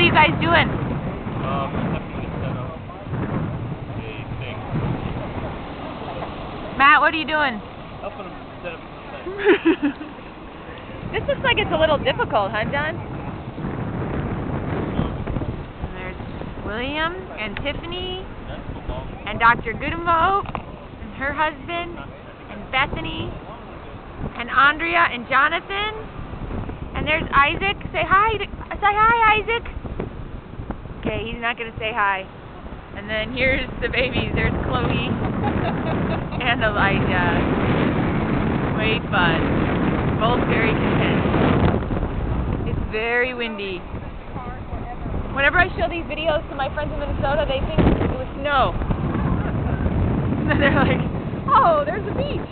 are you guys doing? Attempting to set up a thing. Matt, what are you doing? Helping them set up something. This looks like it's a little difficult, huh, John? And there's William and Tiffany and Dr. Gudenvogt and her husband and Bethany and Andrea and Jonathan. And there's Isaac. Say hi. Say hi, Isaac. Okay, he's not going to say hi. And then here's the babies. There's Chloe and Elijah. Way fun. Both very content. It's very windy. Whenever I show these videos to my friends in Minnesota, they think it was snow. And they're like, oh, there's a beach.